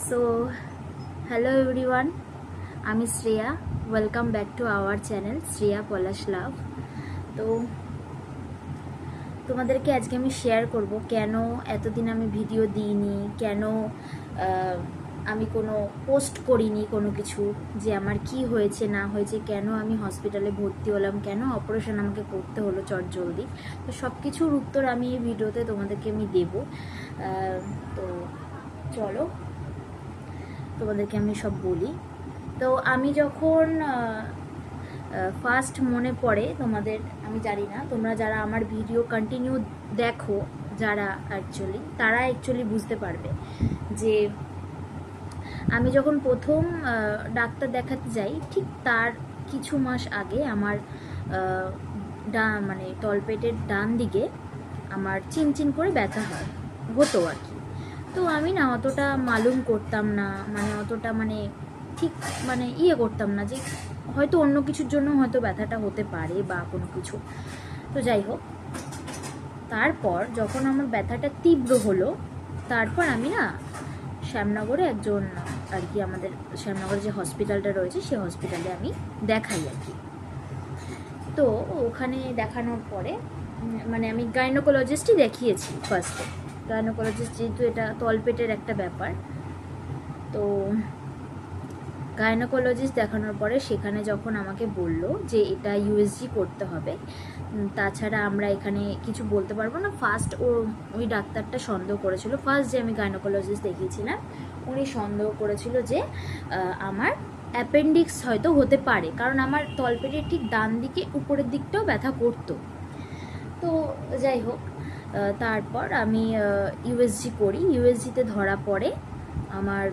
So, hello everyone. আমি Shreya. Welcome back to our channel Shreya Palash love. তো তোমাদেরকে আজকে আমি শেয়ার করব কেন এতদিন আমি ভিডিও দিইনি, কেন আমি কোনো পোস্ট করিনি কোনো কিছু, যে আমার কি হয়েছে না হয়েছে, কেন আমি হসপিটালে ভর্তি হলাম, কেন অপারেশন আমাকে করতে হলো চটজলদি। তো সব কিছুর উত্তর আমি এই ভিডিওতে তোমাদেরকে আমি দেব। তো চলো তোমাদেরকে আমি সব বলি। তো আমি যখন ফার্স্ট মনে পড়ে তোমাদের, আমি জানি না তোমরা যারা আমার ভিডিও কন্টিনিউ দেখো, যারা তারা অ্যাকচুয়ালি বুঝতে পারবে যে আমি যখন প্রথম ডাক্তার দেখাতে যাই, ঠিক তার কিছু মাস আগে আমার মানে তলপেটের ডান দিকে আমার চিনচিন করে ব্যথা হতো আর কি। তো আমি না অতটা মালুম করতাম না, মানে অতটা ঠিক করতাম না যে হয়তো অন্য কিছুর জন্য হয়তো ব্যথাটা হতে পারে বা কোনো কিছু। তো যাই হোক, তারপর যখন আমার ব্যথাটা তীব্র হলো, তারপর আমি না শ্যামনগরে একজন আর কি, আমাদের শ্যামনগরে যে হসপিটালটা রয়েছে সেই হসপিটালে আমি দেখাই আর কি। তো ওখানে দেখানোর পরে আমি গাইনোকোলজিস্টই দেখিয়েছি ফার্স্টে। গাইনোকোলজিস্ট, যেহেতু এটা তলপেটের একটা ব্যাপার, তো গাইনোকোলজিস্ট দেখানোর পরে সেখানে যখন আমাকে বলল যে এটা ইউএসজি করতে হবে, তাছাড়া আমরা এখানে কিছু বলতে পারবো না। ফার্স্ট ওই ডাক্তারটা সন্দেহ করেছিল, ফার্স্ট যে আমি গাইনোকোলজিস্ট দেখিয়েছিলাম উনি সন্দেহ করেছিল যে আমার অ্যাপেন্ডিক্স হয়তো হতে পারে, কারণ আমার তলপেটের ঠিক ডান দিকে উপরের দিকটাও ব্যথা করতো। তো যাই হোক, তারপর আমি ইউএসজি করি। ইউএসজিতে ধরা পড়ে আমার,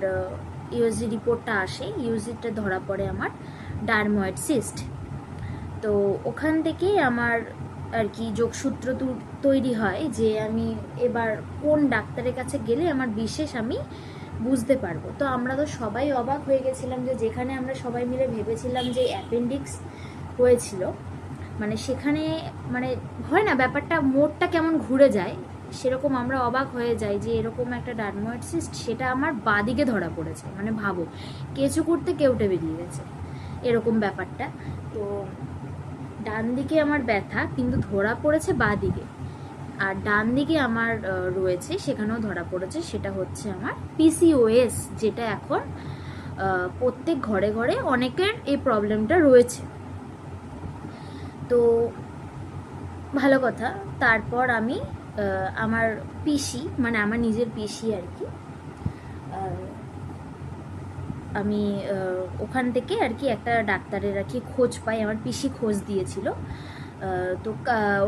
ইউএসজি রিপোর্টটা আসে, ইউএসজিটা ধরা পড়ে আমার ডারময়েড সিস্ট। তো ওখান থেকেই আমার আর কি যোগসূত্র তৈরি হয় যে আমি এবার কোন ডাক্তারের কাছে গেলে আমার বিশেষ আমি বুঝতে পারবো। তো আমরা তো সবাই অবাক হয়ে গেছিলাম যে যেখানে আমরা সবাই মিলে ভেবেছিলাম যে অ্যাপেন্ডিক্স হয়েছিল, সেখানে হয় না ব্যাপারটা, মোড়টা কেমন ঘুরে যায়, সেরকম আমরা অবাক হয়ে যাই যে এরকম একটা ডারময়েড সিস্ট, সেটা আমার বাদিকে ধরা পড়েছে। ভাবো, কেঁচু করতে কেউটে বেরিয়ে গেছে, এরকম ব্যাপারটা। তো ডান দিকে আমার ব্যথা, কিন্তু ধরা পড়েছে বাদিকে। আর ডান দিকে আমার রয়েছে, সেখানেও ধরা পড়েছে, সেটা হচ্ছে আমার পিসিওএস, যেটা এখন প্রত্যেক ঘরে ঘরে অনেকের এই প্রবলেমটা রয়েছে। তো ভালো কথা। তারপর আমি আমার পিসি, আমার নিজের পিসি আর কি, আমি ওখান থেকে আর কি একটা ডাক্তারের আর কি খোঁজ পাই, আমার পিসি খোঁজ দিয়েছিল। তো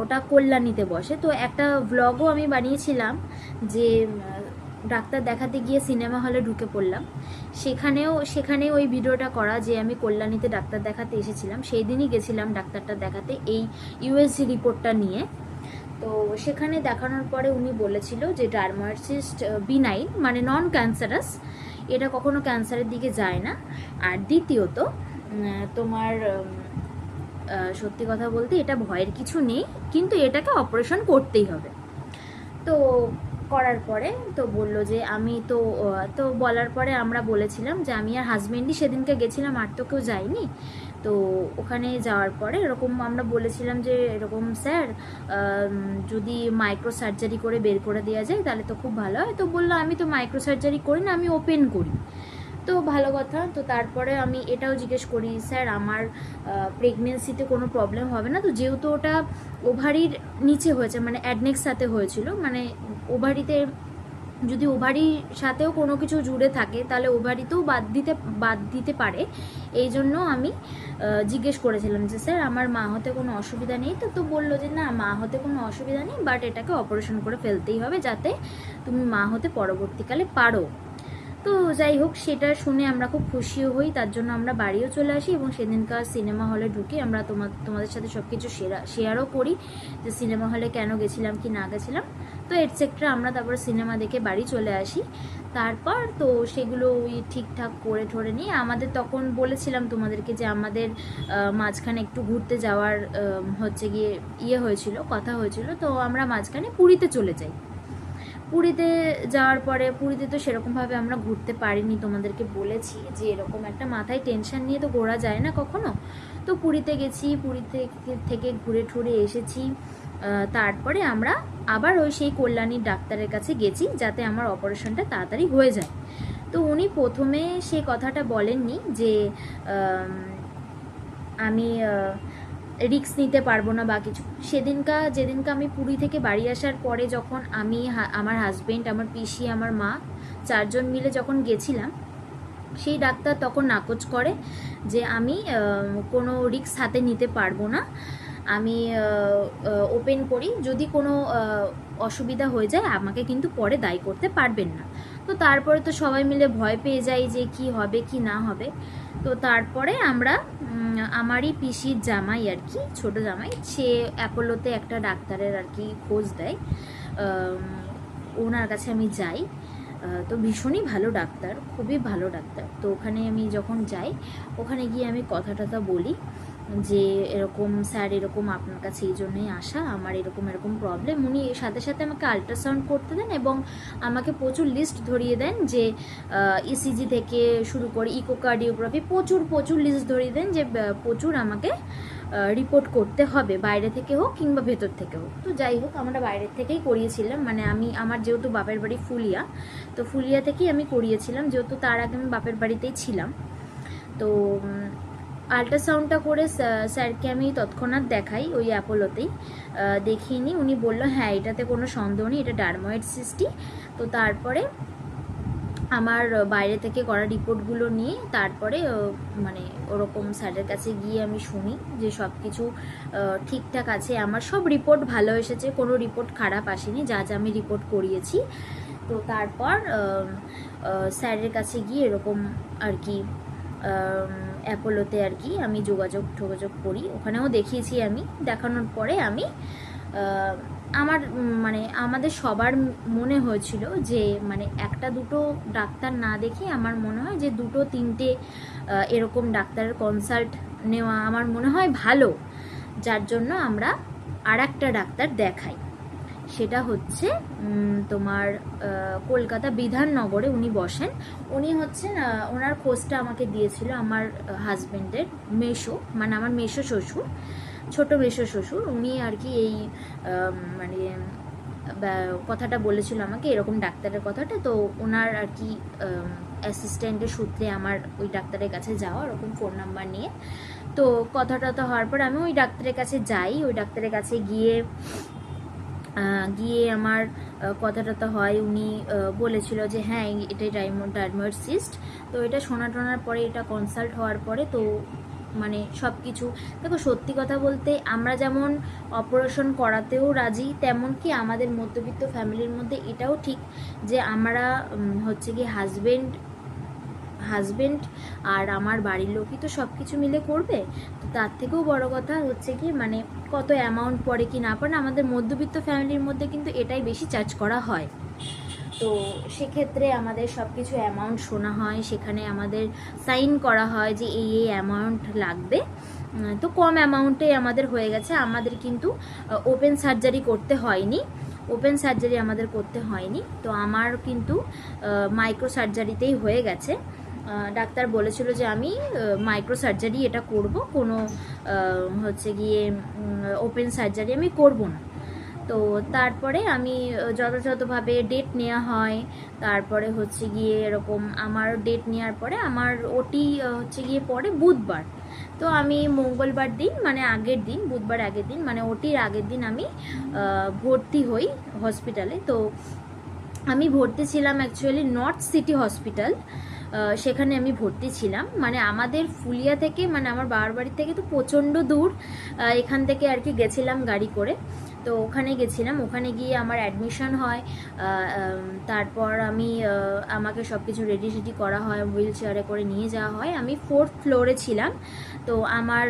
ওটা কল্যাণীতে বসে। তো একটা ভ্লগও আমি বানিয়েছিলাম যে ডাক্তার দেখাতে গিয়ে সিনেমা হলে ঢুকে পড়লাম, সেখানে ওই ভিডিওটা করা, যে আমি কল্যাণীতে ডাক্তার দেখাতে এসেছিলাম, সেই দিনই গেছিলাম ডাক্তারটা দেখাতে এই ইউএসজি রিপোর্টটা নিয়ে। তো সেখানে দেখানোর পরে উনি বলেছিল যে ডারময়েড সিস্ট বিনাইন, নন ক্যান্সারাস, এটা কখনো ক্যান্সারের দিকে যায় না। আর দ্বিতীয়ত তোমার সত্যি কথা বলতে এটা ভয়ের কিছু নেই, কিন্তু এটাকে অপারেশন করতেই হবে। তো করার পরে তো বললো যে আমি তো বলার পরে আমরা বলেছিলাম যে আমি আর হাজব্যান্ডই সেদিনকে গেছিলাম, আর তো কেউ যায়নি। তো ওখানে যাওয়ার পরে এরকম আমরা বলেছিলাম যে এরকম স্যার, যদি মাইক্রো সার্জারি করে বের করে দেওয়া যায় তাহলে তো খুব ভালো হয়। তো বললো আমি তো মাইক্রো সার্জারি করি না, আমি ওপেন করি। তো ভালো কথা। তো তারপরে আমি এটাও জিজ্ঞেস করি, স্যার আমার প্রেগনেন্সিতে কোনো প্রবলেম হবে না তো? যেহেতু ওটা ওভারির নিচে হয়েছে, অ্যাডনেক্স সাথে হয়েছিল, ওভারিতে যদি ওভারির সাথেও কোনো কিছু জুড়ে থাকে তাহলে ওভারিতেও বাদ দিতে পারে। এই জন্য আমি জিজ্ঞেস করেছিলাম যে স্যার আমার মা হতে কোনো অসুবিধা নেই তো? তো বললো যে না, মা হতে কোনো অসুবিধা নেই, বাট এটাকে অপারেশন করে ফেলতেই হবে যাতে তুমি মা হতে পরবর্তীকালে পারো। তো যাই হোক, সেটা শুনে আমরা খুব খুশিও হই, তার জন্য আমরা বাড়িও চলে আসি, এবং সেদিনকার সিনেমা হলে ঢুকে আমরা তোমাদের সাথে সব কিছু শেয়ারও করি যে সিনেমা হলে কেন গেছিলাম কি না গেছিলাম, তো এটসেট্রা। আমরা তারপর সিনেমা দেখে বাড়ি চলে আসি। তারপর তো সেগুলো ঠিকঠাক করে ঠরে নিয়ে আমাদের তখন বলেছিলাম তোমাদেরকে যে আমাদের মাঝখানে একটু ঘুরতে যাওয়ার হচ্ছে গিয়ে হয়েছিল, কথা হয়েছিল। তো আমরা মাঝখানে পুরীতে চলে যাই। পুরীতে যাওয়ার পরে পুরীতে তো সেরকমভাবে আমরা ঘুরতে পারিনি, তোমাদেরকে বলেছি যে এরকম একটা মাথায় টেনশন নিয়ে তো ঘোরা যায় না কখনো। তো পুরীতে গেছি, পুরীতে থেকে ঘুরে ঠুরে এসেছি। তারপরে আমরা আবার ওই সেই কল্যাণীর ডাক্তারের কাছে গেছি যাতে আমার অপারেশনটা তাড়াতাড়ি হয়ে যায়। তো উনি প্রথমে সে কথাটা বলেননি যে আমি রিস্ক নিতে পারবো না বা কিছু। যেদিনকা আমি পুরী থেকে বাড়ি আসার পরে যখন আমি আমার হাজবেন্ড, আমার পিসি, আমার মা 4 জন মিলে যখন গেছিলাম, সেই ডাক্তার তখন নাকচ করে যে আমি কোনো রিস্ক হাতে নিতে পারবো না, আমি ওপেন করি, যদি কোনো অসুবিধা হয়ে যায় আমাকে কিন্তু পরে দায়ী করতে পারবেন না। তো তারপরে তো সবাই মিলে ভয় পেয়ে যাই যে কি হবে কি না হবে। তো তারপরে আমরা আমারই পিসির জামাই আর কি, ছোটো জামাই, সে অ্যাপোলোতে একটা ডাক্তারের আর কি খোঁজ দেয়, ওনার কাছে আমি যাই। তো ভীষণই ভালো ডাক্তার, খুবই ভালো ডাক্তার। তো ওখানে আমি যখন যাই, ওখানে গিয়ে আমি কথা টথা বলি যে এরকম স্যার, এরকম আপনার কাছে এই জন্যই আসা, আমার এরকম এরকম প্রবলেম। উনি সাথে সাথে আমাকে আল্ট্রাসাউন্ড করতে দেন এবং আমাকে প্রচুর লিস্ট ধরিয়ে দেন যে ইসিজি থেকে শুরু করে ইকোকার্ডিওগ্রাফি প্রচুর লিস্ট ধরিয়ে দেন যে প্রচুর আমাকে রিপোর্ট করতে হবে, বাইরে থেকে হোক কিংবা ভেতর থেকে হোক। তো যাই হোক, আমরা বাইরের থেকেই করিয়েছিলাম, মানে আমার যেহেতু বাপের বাড়ি ফুলিয়া, তো ফুলিয়া থেকেই আমি করিয়েছিলাম, যেহেতু তার আগে আমি বাপের বাড়িতেই ছিলাম। তো আল্ট্রাসাউন্ডটা করে স্যারকে আমি তৎক্ষণাৎ দেখাই ওই অ্যাপোলোতেই, দেখিয়ে নিই। উনি বললো হ্যাঁ এটাতে কোনো সন্দেহ নেই, এটা ডার্ময়েড সিস্টি। তো তারপরে আমার বাইরে থেকে করা রিপোর্টগুলো নিয়ে তারপরে মানে ওরকম স্যারের কাছে গিয়ে আমি শুনি যে সব কিছু ঠিকঠাক আছে, আমার সব রিপোর্ট ভালো এসেছে, কোনো রিপোর্ট খারাপ আসেনি, যা যা আমি রিপোর্ট করিয়েছি। তো তারপর স্যারের কাছে গিয়ে এরকম আর কি অ্যাপোলোতে আর কি আমি যোগাযোগ করি, ওখানেও দেখিয়েছি আমি। দেখানোর পরে আমি আমার মানে আমাদের সবার মনে হয়েছিল যে মানে একটা দুটো ডাক্তার না দেখে আমার মনে হয় যে 2-3টে এরকম ডাক্তারের কনসাল্ট নেওয়া আমার মনে হয় ভালো, যার জন্য আমরা আর একটা ডাক্তার দেখাই। সেটা হচ্ছে তোমার কলকাতা বিধাননগরে উনি বসেন। উনি হচ্ছেন, ওনার খোঁজটা আমাকে দিয়েছিল আমার হাজব্যান্ডের মেসো, মানে আমার মেসো শ্বশুর, ছোট মেসো শ্বশুর। উনি আর কি এই মানে কথাটা বলেছিল আমাকে, এরকম ডাক্তারের কথাটা। তো ওনার আর কি অ্যাসিস্ট্যান্টের সূত্রে আমার ওই ডাক্তারের কাছে যাওয়া, ওরকম ফোন নাম্বার নিয়ে। তো কথাটা তো হওয়ার পর আমি ওই ডাক্তারের কাছে যাই। ওই ডাক্তারের কাছে গিয়ে আমার কথাটা তো হয়। উনি বলেছিল যে হ্যাঁ এটাই ডার্ময়েড সিস্ট। তো এটা শোনার পরে, এটা কনসাল্ট হওয়ার পরে তো মানে সব কিছু, দেখো সত্যি কথা বলতে আমরা যেমন অপারেশন করাতেও রাজি, তেমন কি আমাদের মধ্যবিত্ত ফ্যামিলির মধ্যে এটাও ঠিক যে আমরা হচ্ছে কি হাজবেন্ড আর আমার বাড়ির লোকই তো সব কিছু মিলে করবে। তো তার থেকেও বড় কথা হচ্ছে কি মানে কত অ্যামাউন্ট পড়ে কি না পড়ে, আমাদের মধ্যবিত্ত ফ্যামিলির মধ্যে কিন্তু এটাই বেশি চার্জ করা হয়। তো সেক্ষেত্রে আমাদের সব কিছু অ্যামাউন্ট শোনা হয়, সেখানে আমাদের সাইন করা হয় যে এই অ্যামাউন্ট লাগবে। তো কম অ্যামাউন্টে আমাদের হয়ে গেছে। আমাদের কিন্তু ওপেন সার্জারি করতে হয়নি, আমাদের করতে হয়নি। তো আমার কিন্তু মাইক্রো সার্জারিতেই হয়ে গেছে। ডাক্তার বলেছিল যে আমি মাইক্রো সার্জারি এটা করব, কোনো হচ্ছে গিয়ে ওপেন সার্জারি আমি করব না। তো তারপরে আমি যথাযথভাবে ডেট নেওয়া হয়। তারপরে হচ্ছে গিয়ে এরকম আমার ডেট নেওয়ার পরে আমার ওটি হচ্ছে গিয়ে পরে বুধবার। তো আমি মঙ্গলবার দিন মানে আগের দিন, বুধবার আগের দিন মানে ওটির আগের দিন আমি ভর্তি হই হসপিটালে। তো আমি ভর্তি ছিলাম অ্যাকচুয়ালি নর্থ সিটি হসপিটাল, সেখানে আমি ভর্তি ছিলাম। মানে আমাদের ফুলিয়া থেকে, মানে আমার বাবার বাড়ি থেকে তো প্রচণ্ড দূর, এখান থেকে আর কি গেছিলাম গাড়ি করে। তো ওখানে গেছিলাম, ওখানে গিয়ে আমার অ্যাডমিশন হয়। তারপর আমাকে সব কিছু রেডি করা হয়, হুইল চেয়ারে করে নিয়ে যাওয়া হয়। আমি 4th ফ্লোরে ছিলাম। তো আমার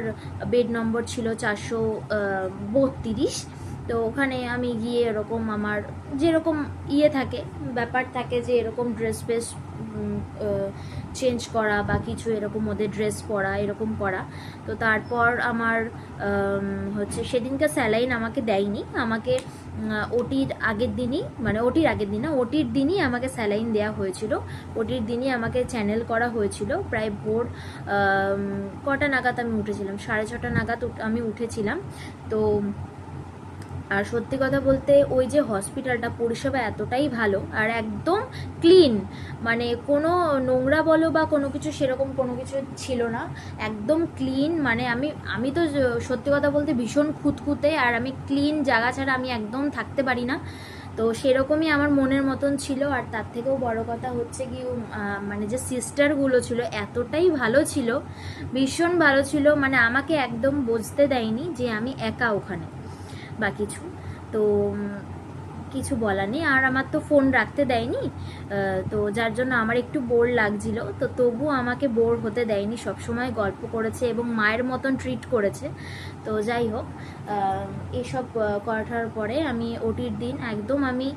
বেড নম্বর ছিল 432। তো ওখানে আমি গিয়ে এরকম আমার যেরকম থাকে, ব্যাপার থাকে যে এরকম ড্রেস ফ্রেস চেঞ্জ করা বা কিছু এরকম, ওদের ড্রেস পরা এরকম করা। তো তারপর আমার হচ্ছে সেদিনকার স্যালাইন আমাকে দেয়নি, আমাকে ওটির আগের দিনই, মানে ওটির আগের দিন না, ওটির দিনই আমাকে স্যালাইন দেওয়া হয়েছিল। ওটির দিনই আমাকে চ্যানেল করা হয়েছিল। প্রায় ভোর কটা নাগাদ আমি উঠেছিলাম, 6:30 নাগাদ আমি উঠেছিলাম। তো আর সত্যি কথা বলতে ওই যে হসপিটালটা পরিষেবা এতটাই ভালো আর একদম ক্লিন, মানে কোনো নোংরা বলো বা কোনো কিছু সেরকম কোনো কিছু ছিল না, একদম ক্লিন। মানে আমি তো সত্যি কথা বলতে ভীষণ খুঁতখুঁতে, আর আমি ক্লিন জায়গা ছাড়া আমি একদম থাকতে পারি না। তো সেরকমই আমার মনের মতন ছিল। আর তার থেকেও বড় কথা হচ্ছে কি, মানে যে সিস্টারগুলো ছিল এতটাই ভালো ছিল, ভীষণ ভালো ছিল। মানে আমাকে একদম বুঝতে দেয়নি যে আমি একা ওখানে বা কিছু। তো কিছু বলার নেই। আর আমার তো ফোন রাখতে দেয়নি, তো যার জন্য আমার একটু বোর লাগছিল। তো তবু আমাকে বোর হতে দেয়নি, সবসময় গল্প করেছে এবং মায়ের মতন ট্রিট করেছে। তো যাই হোক, এসব করার পরে আমি ওটির দিন একদম আমি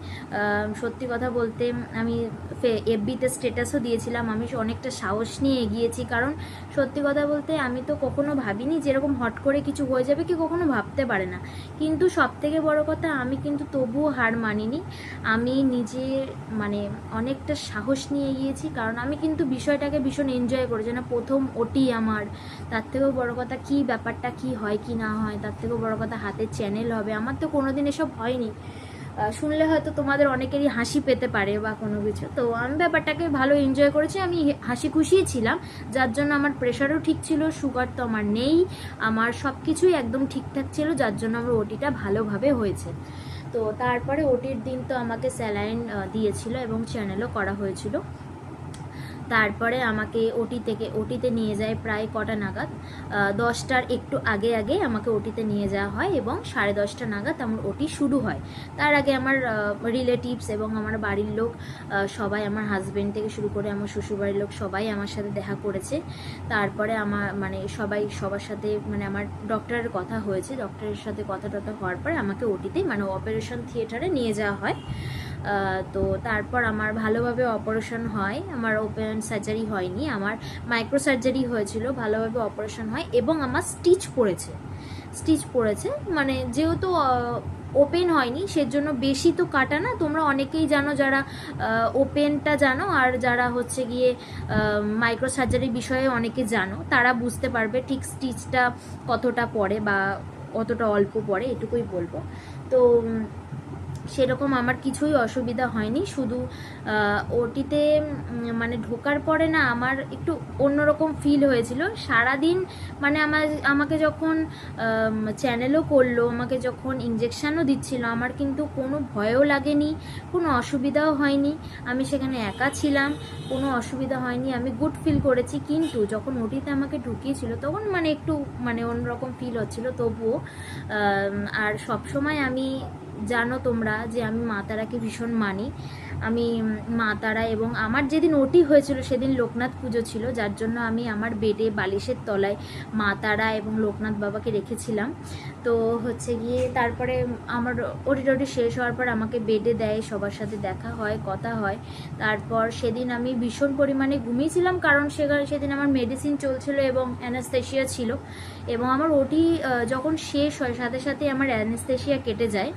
সত্যি কথা বলতে আমি এফবিতে স্ট্যাটাসও দিয়েছিলাম, আমি অনেকটা সাহস নিয়ে এগিয়েছি। কারণ সত্যি কথা বলতে আমি তো কখনো ভাবিনি যেরকম হট করে কিছু হয়ে যাবে, কি কখনো ভাবতে পারে না। কিন্তু সব থেকে বড় কথা, আমি কিন্তু তবুও হার মানিনি। আমি নিজে মানে অনেকটা সাহস নিয়ে গিয়েছি, কারণ আমি কিন্তু বিষয়টাকে ভীষণ এনজয় করেছি না। প্রথম ওটি আমার, তার থেকেও বড় কথা কি ব্যাপারটা কি হয় কি না হয়, তার থেকেও বড় কথা হাতে চ্যানেল হবে। আমার তো কোনোদিন এসব হয়নি। শুনলে হয়তো তোমাদের অনেকেরই হাসি পেতে পারে বা কোনো কিছু। তো আমি ব্যাপারটাকে ভালো এনজয় করেছি, আমি হাসি খুশিই ছিলাম, যার জন্য আমার প্রেশারও ঠিক ছিল, সুগার তো আমার নেই, আমার সব কিছুই একদম ঠিকঠাক ছিল, যার জন্য আমার ওটিটা ভালোভাবে হয়েছে। তো তারপরে ওটির দিন তো আমাকে স্যালাইন দিয়েছিল এবং চ্যানেলও করা হয়েছিল। তারপরে আমাকে ওটিতে নিয়ে যায় প্রায় কটা নাগাদ, 10টার একটু আগে আগে আমাকে ওটিতে নিয়ে যাওয়া হয় এবং 10:30 নাগাদ আমার ওটি শুরু হয়। তার আগে আমার রিলেটিভস এবং আমার বাড়ির লোক সবাই, আমার হাজব্যান্ড থেকে শুরু করে আমার শ্বশুরবাড়ির লোক সবাই আমার সাথে দেখা করেছে। তারপরে আমার মানে সবার সাথে মানে আমার ডক্টরের কথা হয়েছে, ডক্টরের সাথে কথা টথা হওয়ার পরে আমাকে ওটিতে মানে অপারেশন থিয়েটারে নিয়ে যাওয়া হয়। তো তারপর আমার ভালোভাবে অপারেশন হয়, আমার ওপেন সার্জারি হয়নি, আমার মাইক্রো সার্জারি হয়েছিল, ভালোভাবে অপারেশন হয় এবং আমার স্টিচ পড়েছে। মানে যেহেতু ওপেন হয়নি সেজন্য বেশি তো কাটা না, তোমরা অনেকেই জানো যারা ওপেনটা জানো, আর যারা হচ্ছে গিয়ে মাইক্রো সার্জারির বিষয়ে অনেকে জানো, তারা বুঝতে পারবে ঠিক স্টিচটা কতটা পড়ে বা কতটা অল্প পড়ে, এটুকুই বলবো। তো সেরকম আমার কিছুই অসুবিধা হয়নি, শুধু ওটিতে মানে ঢোকার পরে না আমার একটু অন্যরকম ফিল হয়েছিল সারাদিন। মানে আমাকে যখন চ্যানেলও করলো, আমাকে যখন ইঞ্জেকশানও দিচ্ছিল, আমার কিন্তু কোনো ভয়ও লাগেনি, কোনো অসুবিধাও হয়নি। আমি সেখানে একা ছিলাম, কোনো অসুবিধা হয়নি, আমি গুড ফিল করেছি। কিন্তু যখন ওটিতে আমাকে ঢুকিয়েছিল তখন মানে একটু মানে অন্যরকম ফিল হচ্ছিল তবুও। আর সবসময় আমি জানো তোমরা যে আমি মা তারাকে ভীষণ মানি। আমি মা তারা এবং আমার যেদিন ওটি হয়েছিল সেদিন লোকনাথ পুজো ছিল, যার জন্য আমি আমার বেডে বালিশের তলায় মা তারা এবং লোকনাথ বাবাকে রেখেছিলাম। তো হচ্ছে গিয়ে তারপরে আমার ওটি শেষ হওয়ার পর আমাকে বেডে দেয়, সবার সাথে দেখা হয়, কথা হয়। তারপর সেদিন আমি ভীষণ পরিমাণে ঘুমিয়েছিলাম, কারণ সেদিন আমার মেডিসিন চলছিল এবং অ্যানাস্থেশিয়া ছিল। এবং আমার ওটি যখন শেষ হয় সাথে সাথে আমার অ্যানাস্থেশিয়া কেটে যায়,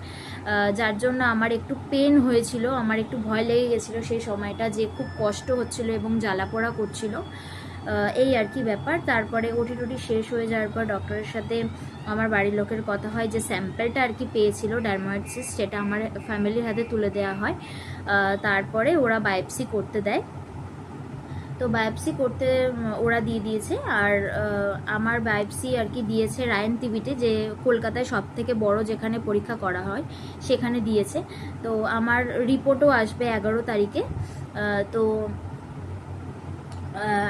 যার জন্য আমার একটু পেন হয়েছিল, আমার একটু ভয় লেগে গেছিলো সেই সময়টা, যে খুব কষ্ট হচ্ছিল এবং জ্বালাপোড়া করছিল, এই আর কি ব্যাপার। তারপরে ওটি শেষ হয়ে যাওয়ার পর ডক্টরের সাথে আমার বাড়ির লোকের কথা হয় যে স্যাম্পেলটা আর কি পেয়েছিল ডার্মায়েড সিস্ট, সেটা আমার ফ্যামিলির হাতে তুলে দেওয়া হয়। তারপরে ওরা বায়োপসি করতে দেয়, তো বায়োপসি করতে ওরা দিয়ে দিয়েছে। আর আমার বায়োপসি আর কি দিয়েছে রায়ন টিভিতে, যে কলকাতায় সব থেকে বড় যেখানে পরীক্ষা করা হয় সেখানে দিয়েছে। তো আমার রিপোর্টও আসবে 11 তারিখে। তো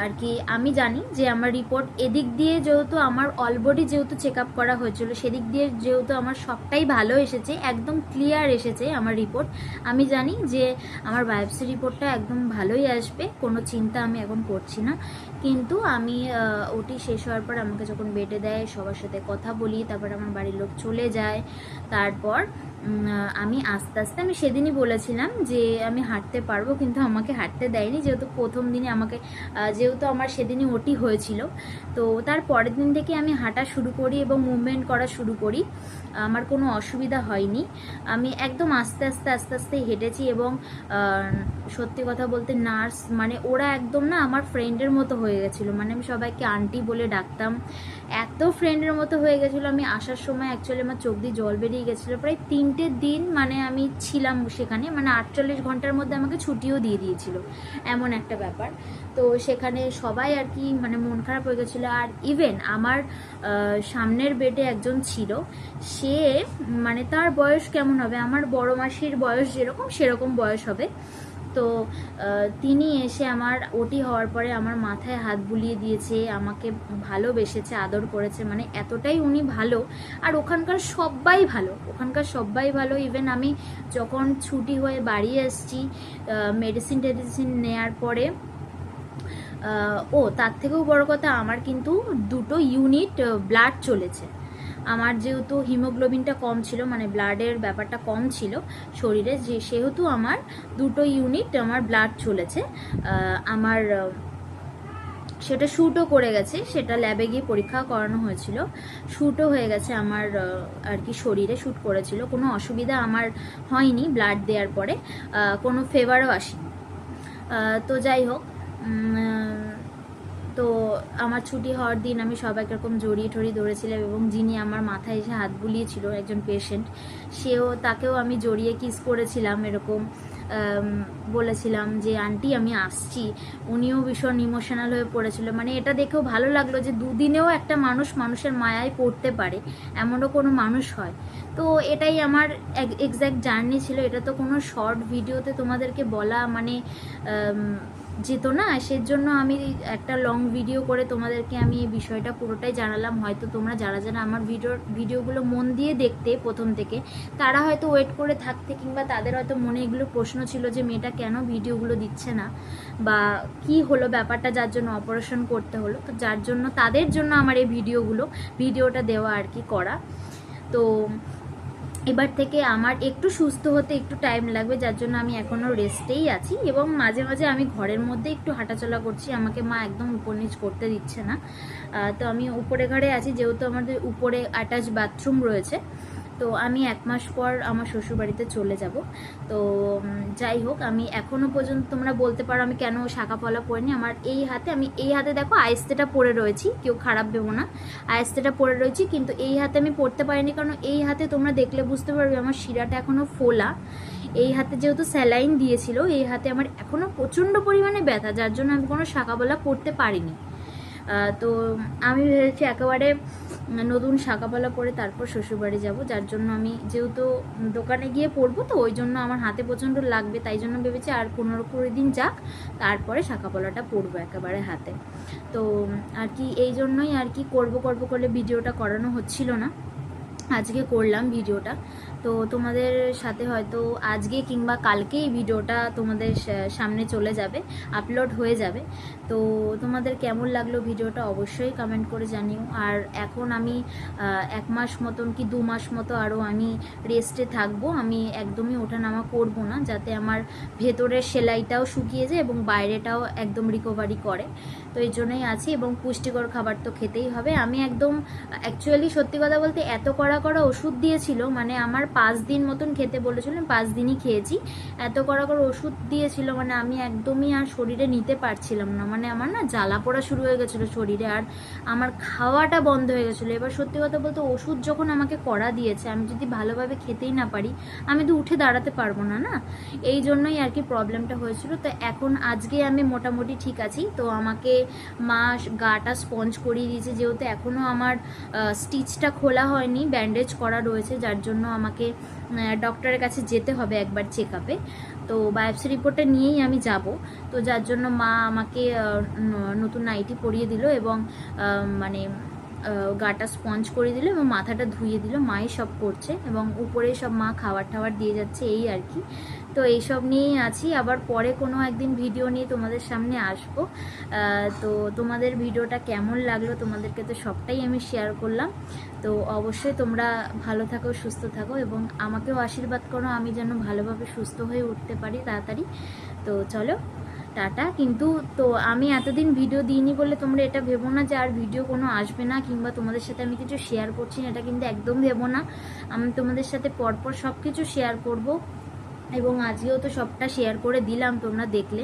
আর কি আমি জানি যে আমার রিপোর্ট এদিক দিয়ে যেহেতু আমার অলবডি যেহেতু চেক আপ করা হয়েছিল, সেদিক দিয়ে যেহেতু আমার সবটাই ভালো এসেছে, একদম ক্লিয়ার এসেছে আমার রিপোর্ট, আমি জানি যে আমার বায়োপসি রিপোর্টটা একদম ভালোই আসবে, কোনো চিন্তা আমি এখন করছি না। কিন্তু আমি ওটি শেষ হওয়ার পর আমাকে যখন বেডে দেয়, সবার সাথে কথা বলি, তারপর আমার বাড়ির লোক চলে যায়, তারপর আমি আস্তে আস্তে, আমি সেদিনই বলেছিলাম যে আমি হাঁটতে পারবো, কিন্তু আমাকে হাঁটতে দেয়নি, যেহেতু প্রথম দিনে আমাকে, যেহেতু আমার সেদিনই ওটি হয়েছিল। তো তার পরের দিন থেকে আমি হাঁটা শুরু করি এবং মুভমেন্ট করা শুরু করি। আমার কোনো অসুবিধা হয়নি। আমি একদম আস্তে আস্তে আস্তে আস্তে হেঁটেছি এবং সত্যি কথা বলতে নার্স মানে ওরা একদম না আমার ফ্রেন্ডের মতো হয়ে গেছিলো। মানে আমি সবাইকে আন্টি বলে ডাকতাম, এত ফ্রেন্ডের মতো হয়ে গেছিলো। আমি আসার সময় অ্যাকচুয়ালি আমার চোখ দিয়ে জল বেরিয়ে গেছিলো। প্রায় 3টে দিন মানে আমি ছিলাম সেখানে, মানে 48 ঘন্টার মধ্যে আমাকে ছুটিও দিয়ে দিয়েছিল, এমন একটা ব্যাপার। তো সেখানে সবাই আর কি মানে মন খারাপ হয়ে গেছিলো। আর ইভেন আমার সামনের বেডে একজন ছিল, সে মানে তার বয়স কেমন হবে, আমার বড় মাসির বয়স যেরকম সেরকম বয়স হবে। তো তিনি এসে আমার ওটি হওয়ার পরে আমার মাথায় হাত বুলিয়ে দিয়েছে, আমাকে ভালোবেসেছে, আদর করেছে, মানে এতটাই উনি ভালো। আর ওখানকার সবাই ভালো। ইভেন আমি যখন ছুটি হয়ে বাড়ি এসেছি মেডিসিন নেওয়ার পরে, তার থেকেও বড় কথা, আমার কিন্তু 2টো ইউনিট ব্লাড চলেছে। আমার যেহেতু হিমোগ্লোবিনটা কম ছিল, মানে ব্লাডের ব্যাপারটা কম ছিল শরীরে, সেহেতু আমার 2টো ইউনিট আমার ব্লাড চলেছে। আমার সেটা শ্যুটও করে গেছে, সেটা ল্যাবে গিয়ে পরীক্ষা করানো হয়েছিল, শ্যুটও হয়ে গেছে আমার আর কি, শরীরে শ্যুট করেছিল। কোনো অসুবিধা আমার হয়নি ব্লাড দেওয়ার পরে, কোনো ফেভারও আসেনি। তো যাই হোক, তো আমার ছুটি হওয়ার দিন আমি সবাইকে এরকম জড়িয়ে টড়িয়ে ধরেছিলাম, এবং যিনি আমার মাথায় এসে হাত বুলিয়েছিল একজন পেশেন্ট, তাকেও আমি জড়িয়ে কিস করেছিলাম, এরকম বলেছিলাম যে আন্টি আমি আসছি। উনিও ভীষণ ইমোশনাল হয়ে পড়েছিল। মানে এটা দেখেও ভালো লাগলো যে দুদিনেও একটা মানুষের মায়ায় পড়তে পারে, এমনও কোনো মানুষ হয়। তো এটাই আমার এক্স্যাক্ট জার্নি ছিল। এটা তো কোনো শর্ট ভিডিওতে তোমাদেরকে বলা মানে যেত না, সেজন্য আমি একটা লং ভিডিও করে তোমাদেরকে আমি এই বিষয়টা পুরোটাই জানালাম। হয়তো তোমরা যারা আমার ভিডিওগুলো মন দিয়ে দেখতে প্রথম থেকে, তারা হয়তো ওয়েট করে থাকতে, কিংবা তাদের হয়তো মনে এগুলো প্রশ্ন ছিল যে মেয়েটা কেন ভিডিওগুলো দিচ্ছে না, বা কি হলো ব্যাপারটা যার জন্য অপারেশন করতে হলো। তো যার জন্য, তাদের জন্য আমার এই ভিডিওটা দেওয়া আর কি করা। তো এবার থেকে আমার একটু সুস্থ হতে একটু টাইম লাগবে, যার জন্য আমি এখনও রেস্টেই আছি, এবং মাঝে মাঝে আমি ঘরের মধ্যে একটু হাঁটাচলা করছি। আমাকে মা একদম উপর নিচ করতে দিচ্ছে না। তো আমি উপরে ঘরে আছি, যেহেতু আমাদের উপরে অ্যাটাচ বাথরুম রয়েছে। তো আমি 1 মাস পর আমার শ্বশুরবাড়িতে চলে যাব। তো যাই হোক, আমি এখনও পর্যন্ত, তোমরা বলতে পারো আমি কেন শাখা পলা পরিনি। আমার আমি এই হাতে দেখো আইস্তেটা পরে রয়েছি, কেউ খারাপ ভেবো না, আইস্তেটা পরে রয়েছি, কিন্তু এই হাতে আমি পরতে পারিনি, কারণ এই হাতে তোমরা দেখলে বুঝতে পারবে আমার শিরাটা এখনও ফোলা। এই হাতে যেহেতু স্যালাইন দিয়েছিল, এই হাতে আমার এখনও প্রচণ্ড পরিমাণে ব্যথা, যার জন্য আমি কোনো শাখা পলা পরতে পারিনি। তো আমি ভেবেছি একেবারে নতুন শাঁকাপালা পরে তারপর শ্বশুরবাড়ি যাব, যার জন্য আমি যেহেতু দোকানে গিয়ে পরবো, তো ওই জন্য আমার হাতে প্রচণ্ড লাগবে, তাই জন্য ভেবেছি আর 15-20 দিন যাক, তারপরে শাঁকাপালাটা পরবো একেবারে হাতে। তো আর কি এই জন্যই আর কি করব করলে ভিডিওটা করানো হচ্ছিল না, আজকে করলাম ভিডিওটা। তো তোমাদের সাথে হয়তো আজকে কিংবা কালকে এই ভিডিওটা তোমাদের সামনে চলে যাবে, আপলোড হয়ে যাবে। তো তোমাদের কেমন লাগলো ভিডিওটা অবশ্যই কমেন্ট করে জানিও। আর এখন আমি 1 মাস মতন কি 2 মাস মতো আরও আমি রেস্টে থাকবো। আমি একদমই ওঠানামা করব না, যাতে আমার ভেতরের সেলাইটাও শুকিয়ে যায় এবং বাইরেটাও একদম রিকভারি করে। তো এই জন্যই আছি, এবং পুষ্টিকর খাবার তো খেতেই হবে। আমি একদম অ্যাকচুয়ালি সত্যি কথা বলতে এত কড়া ওষুধ দিয়েছিল, মানে আমার 5 দিন মতন খেতে বলেছিল, 5 দিনই খেয়েছি। এত কড়া ওষুধ দিয়েছিল, মানে আমি একদমই আর শরীরে নিতে পারছিলাম না। মানে আমার না জ্বালা পোড়া শুরু হয়ে গেছিলো শরীরে, আর আমার খাওয়াটা বন্ধ হয়ে গেছিলো। এবার সত্যি কথা বলতে ওষুধ যখন আমাকে কড়া দিয়েছে, আমি যদি ভালোভাবে খেতেই না পারি, আমি তো উঠে দাঁড়াতে পারবো না, না? এই জন্যই আর কি প্রবলেমটা হয়েছিল। তো এখন আজকে আমি মোটামুটি ঠিক আছি। তো আমাকে মা গাটা স্পঞ্জ করিয়ে দিয়েছে, যেহেতু এখনও আমার স্টিচটা খোলা হয়নি, ব্যান্ডেজ করা রয়েছে, যার জন্য আমাকে ডক্টরের কাছে যেতে হবে একবার চেক আপে। তো বায়োপসি রিপোর্টটা নিয়েই আমি যাব। তো যার জন্য মা আমাকে নতুন নাইটি পরিয়ে দিল, এবং মানে গাটা স্পঞ্জ করে দিল, এবং মাথাটা ধুয়ে দিল। মাই সব করছে, এবং উপরে সব মা খাবার টাবার দিয়ে যাচ্ছে, এই আর কি। তো এইসব নিয়েই আছি। আবার পরে কোনো একদিন ভিডিও নিয়ে তোমাদের সামনে আসবো। তো তোমাদের ভিডিওটা কেমন লাগলো তোমাদেরকে তো সবটাই আমি শেয়ার করলাম। তো অবশ্যই তোমরা ভালো থাকো, সুস্থ থাকো এবং আমাকেও আশীর্বাদ করো আমি যেন ভালোভাবে সুস্থ হয়ে উঠতে পারি তাড়াতাড়ি। তো চলো টাটা। কিন্তু তো আমি এতদিন ভিডিও দিইনি বলে তোমরা এটা ভেবো না যে আর ভিডিও কোনো আসবে না কিংবা তোমাদের সাথে আমি কিছু শেয়ার করছি না, এটা কিন্তু একদম ভেবো না। আমি তোমাদের সাথে পরপর সব কিছু শেয়ার করব এবং আজকেও তো সবটা শেয়ার করে দিলাম, তোমরা দেখলে।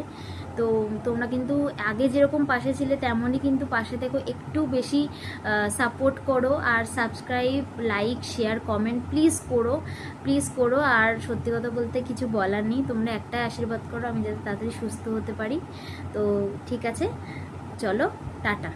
তো তোমরা কিন্তু আগে যেরকম পাশে ছিলে তেমনই কিন্তু পাশে থেকো, একটু বেশি সাপোর্ট করো আর subscribe, like, share, comment please করো। আর সত্যি কথা বলতে কিছু বলার নেই, তোমরা একটা আশীর্বাদ করো আমি যাতে তাড়াতাড়ি সুস্থ হতে পারি। তো ঠিক আছে, চলো টাটা।